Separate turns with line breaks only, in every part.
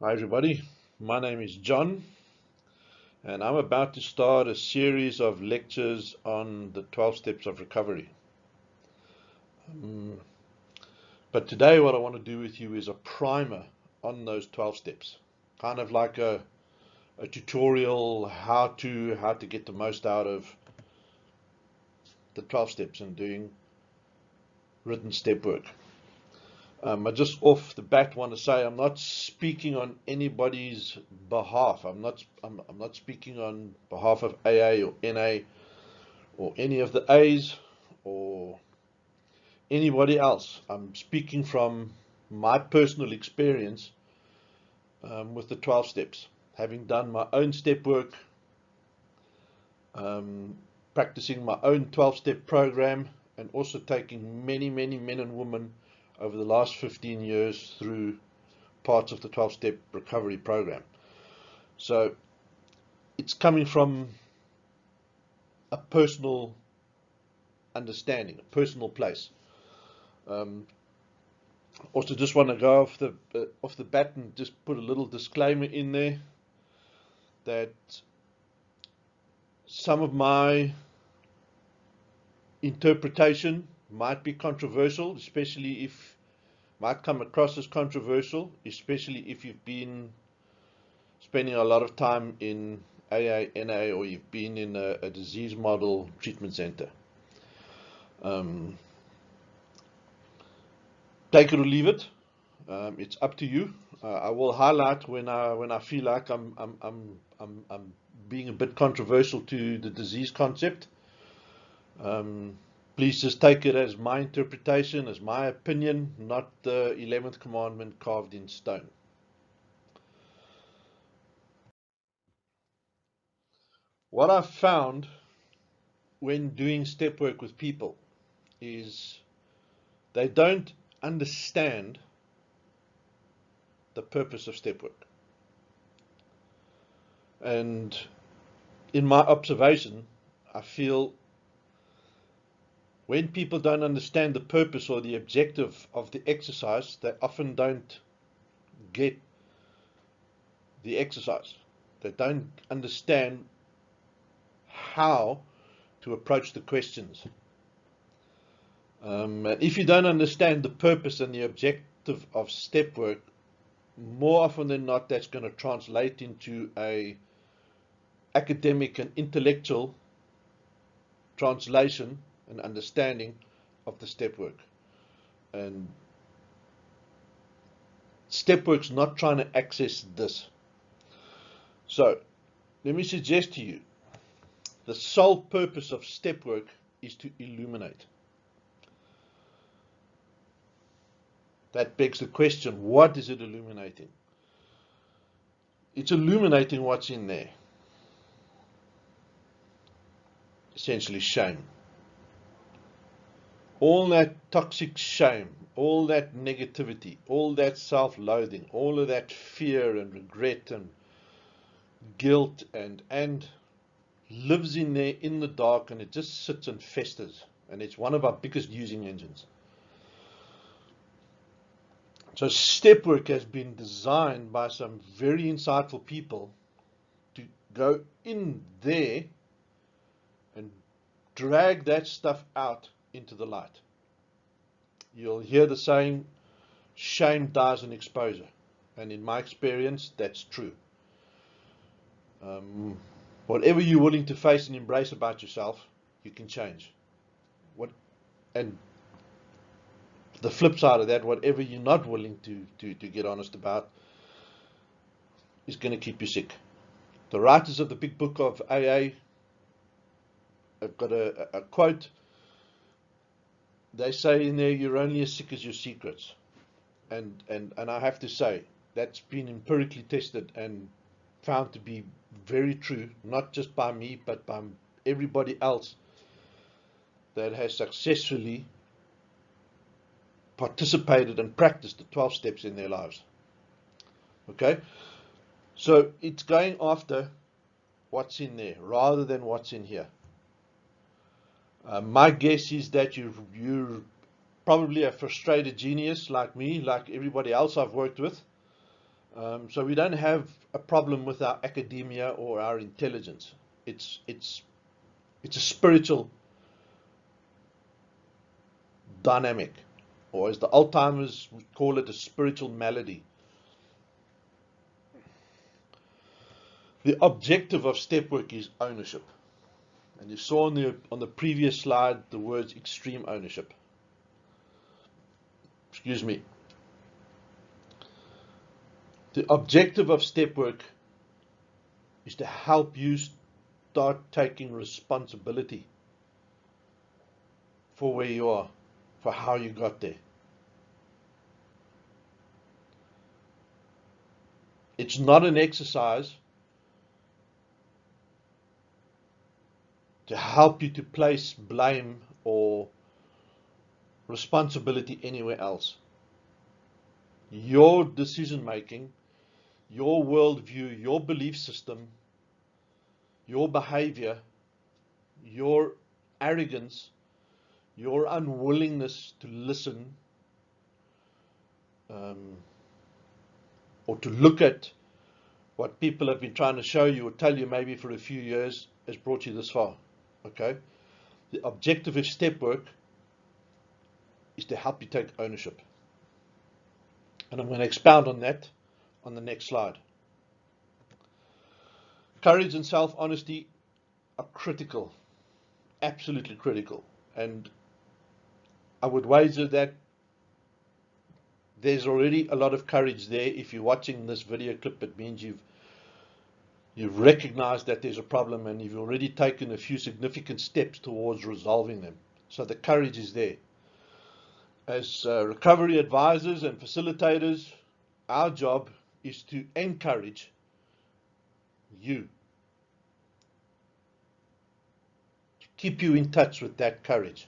Hi everybody, my name is John and I'm about to start a series of lectures on the 12 steps of recovery. Um, but today what I want to do with you is a primer on those 12 steps. Kind of like a tutorial how to get the most out of the 12 steps and doing written step work. I just off the bat want to say I'm not speaking on anybody's behalf. I'm not speaking on behalf of AA or NA or any of the A's or anybody else. I'm speaking from my personal experience with the 12 steps, having done my own step work, um, practicing my own 12-step program, and also taking many men and women over the last 15 years through parts of the 12-step recovery program. So it's coming from a personal understanding, a personal place. Also, just want to go off the bat and just put a little disclaimer in there that some of my interpretation might be controversial, especially if might come across as controversial, especially if you've been spending a lot of time in AA, NA, or you've been in a disease model treatment center. Take it or leave it. It's up to you. I will highlight when I feel like I'm being a bit controversial to the disease concept. Please just take it as my interpretation, as my opinion, not the 11th commandment carved in stone. What I've found when doing step work with people is they don't understand the purpose of step work. And in my observation, I feel when people don't understand the purpose or the objective of the exercise, they often don't get the exercise. They don't understand how to approach the questions. And if you don't understand the purpose and the objective of step work, more often than not, that's going to translate into a academic and intellectual translation and understanding of the step work. And step work's not trying to access this. So let me suggest to you, the sole purpose of step work is to illuminate. That begs the question, what is it illuminating? It's illuminating what's in there. Essentially shame. All that toxic shame, all that negativity, all that self-loathing, all of that fear and regret and guilt and lives in there in the dark, and it just sits and festers, and it's one of our biggest using engines. So step work has been designed by some very insightful people to go in there and drag that stuff out into the light. You'll hear the saying, shame dies in exposure. And in my experience, that's true. Whatever you're willing to face and embrace about yourself, you can change. And the flip side of that, whatever you're not willing to get honest about, is going to keep you sick. The writers of the big book of AA have got a quote. They say in there, you're only as sick as your secrets. And I have to say, that's been empirically tested and found to be very true, not just by me, but by everybody else that has successfully participated and practiced the 12 steps in their lives. Okay? So it's going after what's in there rather than what's in here. My guess is that you're probably a frustrated genius like me, like everybody else I've worked with. So we don't have a problem with our academia or our intelligence. It's a spiritual dynamic, or as the old timers would call it, a spiritual malady. The objective of step work is ownership. And you saw on the previous slide the words extreme ownership. Excuse me. The objective of step work is to help you start taking responsibility for where you are, for how you got there. It's not an exercise to help you to place blame or responsibility anywhere else. Your decision making, your worldview, your belief system, your behavior, your arrogance, your unwillingness to listen, or to look at what people have been trying to show you or tell you maybe for a few years has brought you this far. Okay? The objective of step work is to help you take ownership. And I'm going to expound on that on the next slide. Courage and self-honesty are critical, absolutely critical. And I would wager that there's already a lot of courage there. If you're watching this video clip, it means you've recognized that there's a problem and you've already taken a few significant steps towards resolving them. So the courage is there. As recovery advisors and facilitators, our job is to encourage you, to keep you in touch with that courage.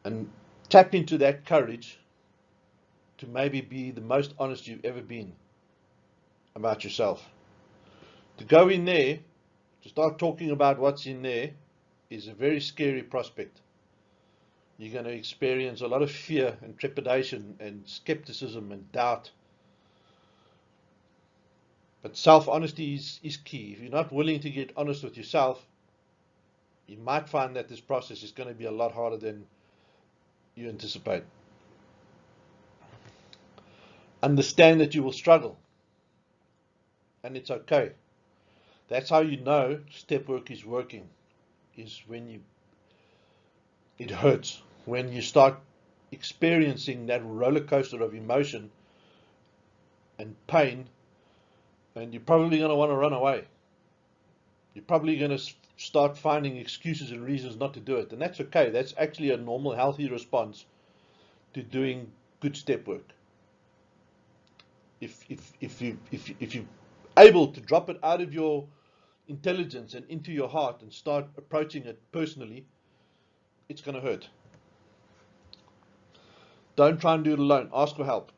And tap into that courage to maybe be the most honest you've ever been about yourself. To go in there, to start talking about what's in there, is a very scary prospect. You're going to experience a lot of fear and trepidation and skepticism and doubt. But self-honesty is key. If you're not willing to get honest with yourself, you might find that this process is going to be a lot harder than you anticipate. Understand that you will struggle, and it's okay. That's how you know step work is working, is when it hurts, when you start experiencing that roller coaster of emotion and pain, and you're probably going to want to run away. You're probably going to start finding excuses and reasons not to do it, and that's okay. That's actually a normal, healthy response to doing good step work. If you're able to drop it out of your intelligence and into your heart and start approaching it personally, it's going to hurt. Don't try and do it alone. Ask for help.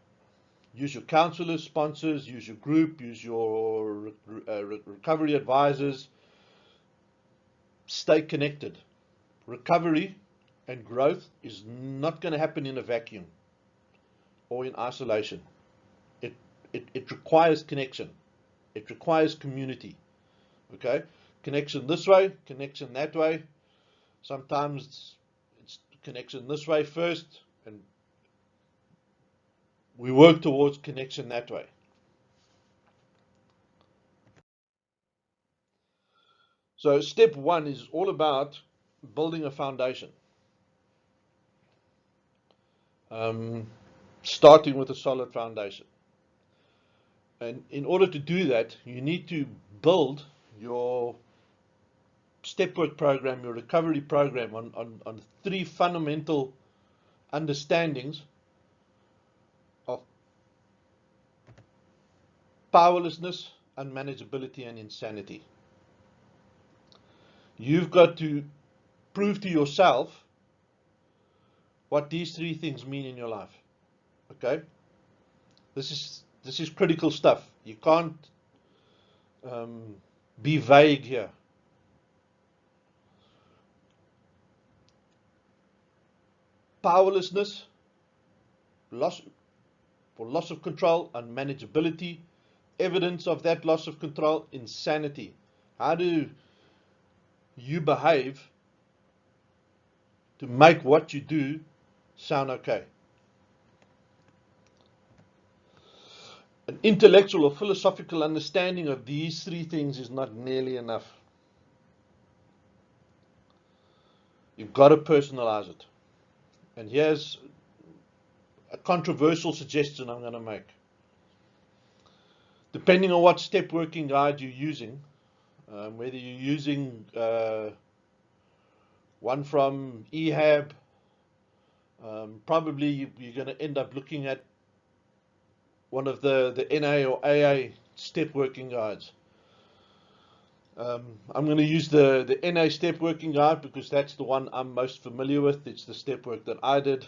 Use your counselors, sponsors, use your group, use your recovery advisors. Stay connected. Recovery and growth is not going to happen in a vacuum or in isolation. It requires connection. It requires community. Okay? Connection this way, connection that way. Sometimes it's connection this way first, and we work towards connection that way. So step one is all about building a foundation. Starting with a solid foundation. And in order to do that, you need to build your step work program, your recovery program on three fundamental understandings of powerlessness, unmanageability, and insanity. You've got to prove to yourself what these three things mean in your life. Okay? This is critical stuff. You can't be vague here. Powerlessness loss of control, unmanageability, evidence of that loss of control, insanity. How do you behave to make what you do sound okay? An intellectual or philosophical understanding of these three things is not nearly enough. You've got to personalize it. And here's a controversial suggestion I'm going to make. Depending on what step working guide you're using, whether you're using one from EHAB, probably you're going to end up looking at one of the NA or AA step working guides. I'm going to use the NA step working guide because that's the one I'm most familiar with. It's the step work that I did.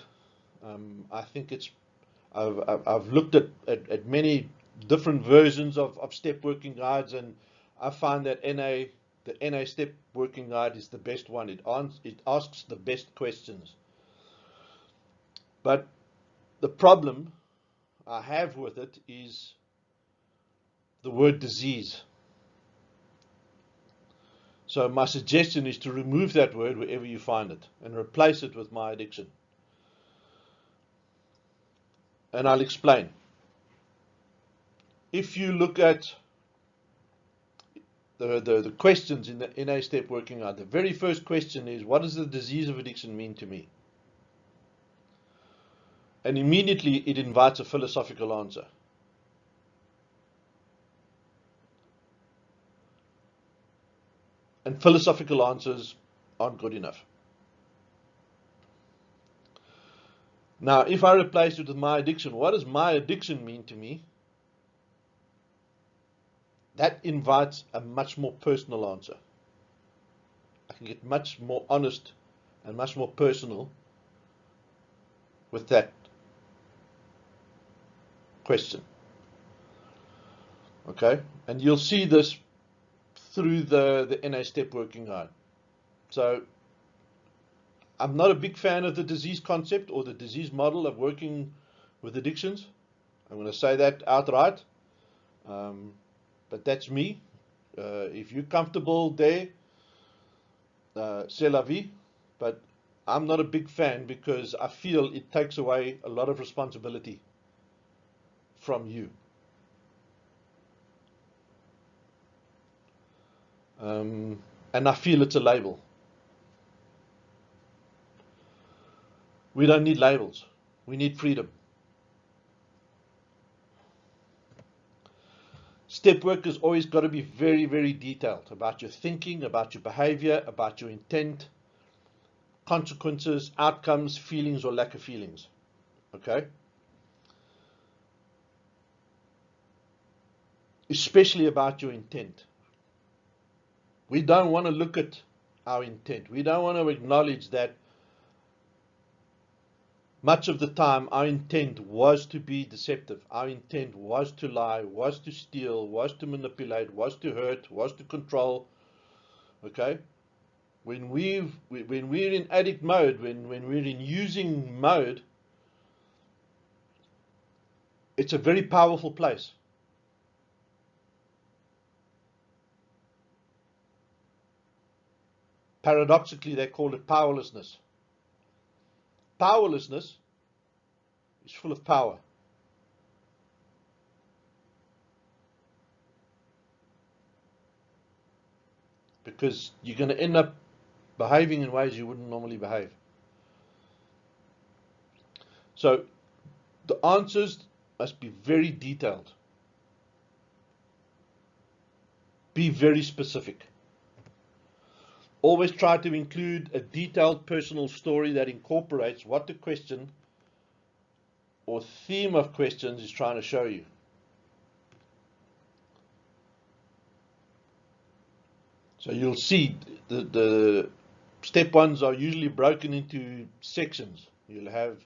I think I've looked at many different versions of step working guides, and I find that the NA step working guide is the best one. It asks the best questions. But the problem I have with it is the word disease. So my suggestion is to remove that word wherever you find it and replace it with my addiction. And I'll explain. If you look at the questions in the NA step working guide, the very first question is, what does the disease of addiction mean to me? And immediately it invites a philosophical answer. And philosophical answers aren't good enough. Now, if I replace it with my addiction, what does my addiction mean to me? That invites a much more personal answer. I can get much more honest and much more personal with that question. Okay? And you'll see this through the NA step working guide. So I'm not a big fan of the disease concept or the disease model of working with addictions. I'm going to say that outright. But that's me. If you're comfortable there, c'est la vie. But I'm not a big fan because I feel it takes away a lot of responsibility from you. And I feel it's a label. We don't need labels. We need freedom. Step work has always got to be very, very detailed about your thinking, about your behavior, about your intent, consequences, outcomes, feelings or lack of feelings. Okay? Especially about your intent. We don't want to look at our intent. We don't want to acknowledge that much of the time our intent was to be deceptive. Our intent was to lie, was to steal, was to manipulate, was to hurt, was to control. Okay? When we're in addict mode, when we're in using mode, it's a very powerful place. Paradoxically, they call it powerlessness. Powerlessness is full of power. Because you're going to end up behaving in ways you wouldn't normally behave. So the answers must be very detailed. Be very specific. Always try to include a detailed personal story that incorporates what the question or theme of questions is trying to show you. So you'll see the step ones are usually broken into sections. You'll have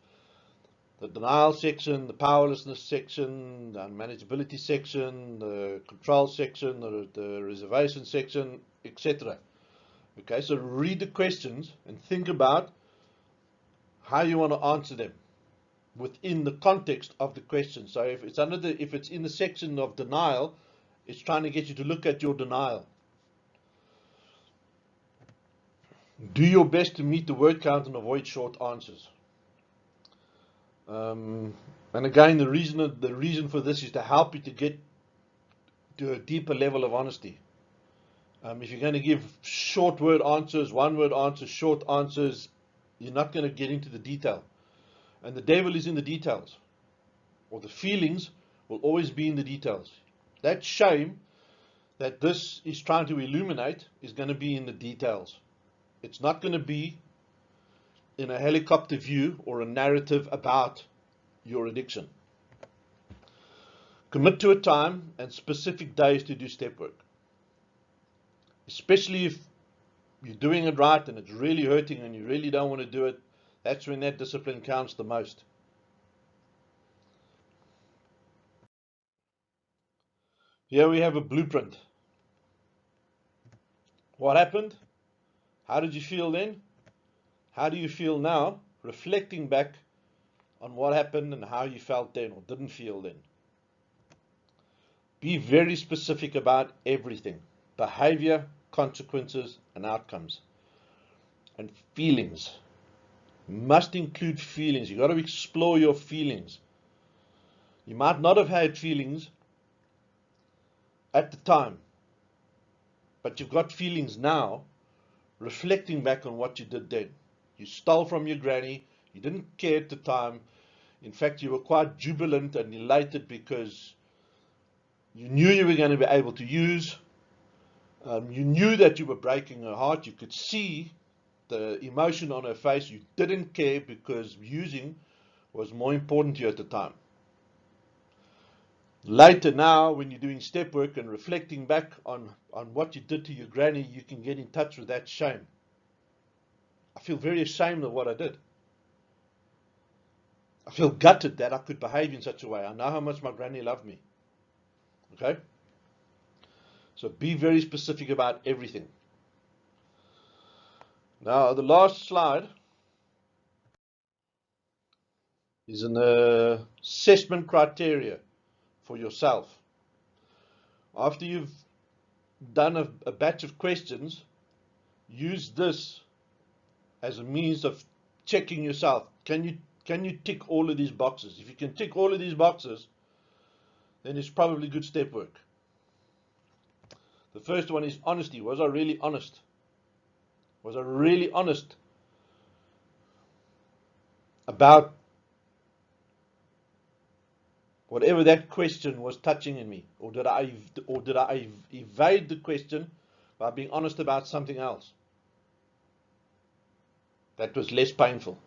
the denial section, the powerlessness section, the unmanageability section, the control section, the reservation section, etc. Okay, so read the questions and think about how you want to answer them. within the context of the question. So if it's in the section of denial, it's trying to get you to look at your denial. Do your best to meet the word count and avoid short answers. And again, the reason for this is to help you to get to a deeper level of honesty. If you're going to give short word answers, one word answers, short answers, you're not going to get into the detail. And the devil is in the details, or the feelings will always be in the details. That shame that this is trying to illuminate is going to be in the details. It's not going to be in a helicopter view or a narrative about your addiction. Commit to a time and specific days to do step work. Especially if you're doing it right and it's really hurting and you really don't want to do it, that's when that discipline counts the most. Here we have a blueprint. What happened? How did you feel then? How do you feel now? Reflecting back on what happened and how you felt then or didn't feel then. Be very specific about everything. Behavior, consequences, and outcomes. And feelings. Must include feelings. You've got to explore your feelings. You might not have had feelings at the time, but you've got feelings now, reflecting back on what you did then. You stole from your granny, you didn't care at the time. In fact, you were quite jubilant and elated because you knew you were going to be able to use. You knew that you were breaking her heart. You could see the emotion on her face. You didn't care because using was more important to you at the time. Later now, when you're doing step work and reflecting back on what you did to your granny, you can get in touch with that shame. I feel very ashamed of what I did. I feel gutted that I could behave in such a way. I know how much my granny loved me. Okay? So be very specific about everything. Now, the last slide is an assessment criteria for yourself. After you've done a batch of questions, use this as a means of checking yourself. Can you tick all of these boxes? If you can tick all of these boxes, then it's probably good step work. The first one is honesty. Was I really honest? Was I really honest about whatever that question was touching in me? Or did I evade the question by being honest about something else that was less painful,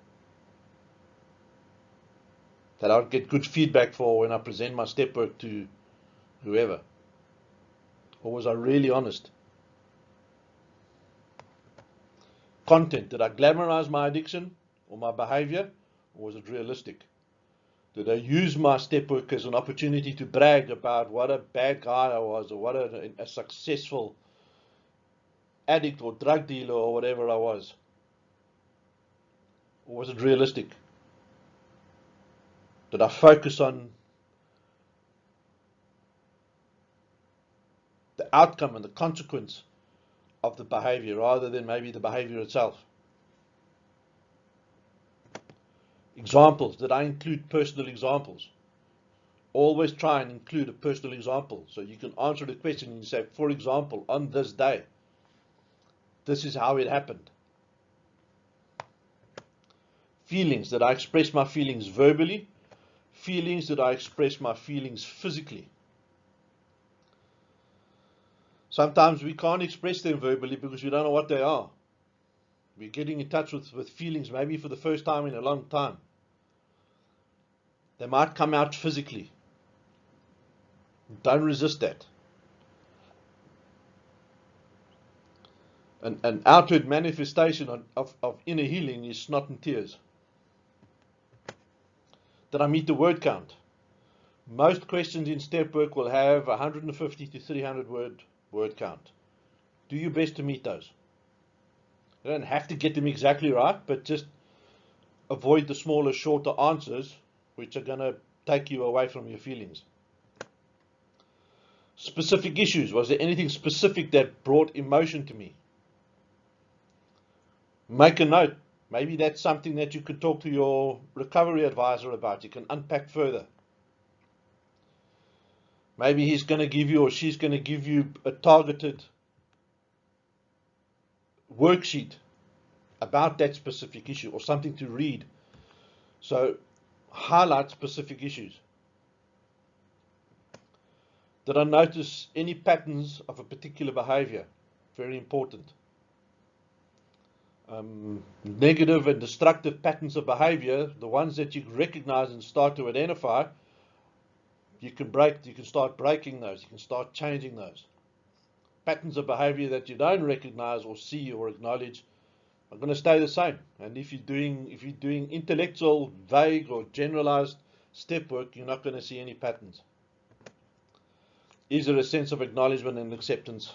that I would get good feedback for when I present my step work to whoever? Or was I really honest? Content. Did I glamorize my addiction or my behavior, or was it realistic? Did I use my step work as an opportunity to brag about what a bad guy I was, or what a successful addict or drug dealer or whatever I was? Or was it realistic? Did I focus on the outcome and the consequence of the behavior rather than maybe the behavior itself? Examples. Did I include personal examples? Always try and include a personal example so you can answer the question and you say, for example, on this day, this is how it happened. Feelings. Did I express my feelings verbally? Feelings. Did I express my feelings physically? Sometimes we can't express them verbally because we don't know what they are. We're getting in touch with feelings maybe for the first time in a long time. They might come out physically. Don't resist that. An outward manifestation of inner healing is snot and tears. Did I meet the word count? Most questions in step work will have 150 to 300 word count. Do your best to meet those. You don't have to get them exactly right, but just avoid the smaller, shorter answers which are going to take you away from your feelings. Specific issues. Was there anything specific that brought emotion to me? Make a note. Maybe that's something that you could talk to your recovery advisor about. You can unpack further. Maybe he's going to give you or she's going to give you a targeted worksheet about that specific issue or something to read. So highlight specific issues. Did I notice any patterns of a particular behavior? Very important. Negative and destructive patterns of behavior, the ones that you recognize and start to identify, you can start breaking those, you can start changing those. Patterns of behavior that you don't recognize or see or acknowledge are going to stay the same. And if you're doing intellectual, vague or generalized step work, you're not going to see any patterns. Is there a sense of acknowledgement and acceptance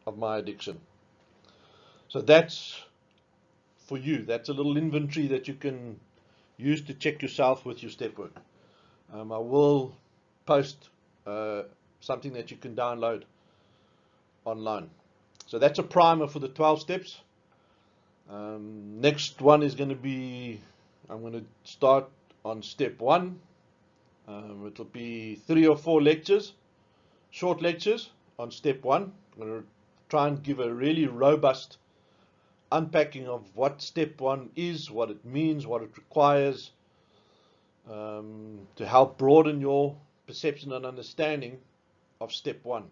of my addiction? So that's for you. That's a little inventory that you can use to check yourself with your step work. I will post something that you can download online. So that's a primer for the 12 steps. Next one is going to be, I'm going to start on step 1. It'll be 3 or 4 lectures, short lectures on step 1. I'm going to try and give a really robust unpacking of what step 1 is, what it means, what it requires, to help broaden your perception and understanding of step 1.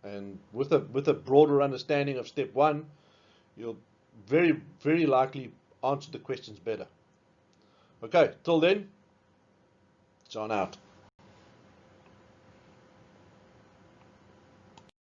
And with a broader understanding of step 1, you'll very, very likely answer the questions better. Okay, till then, it's on out.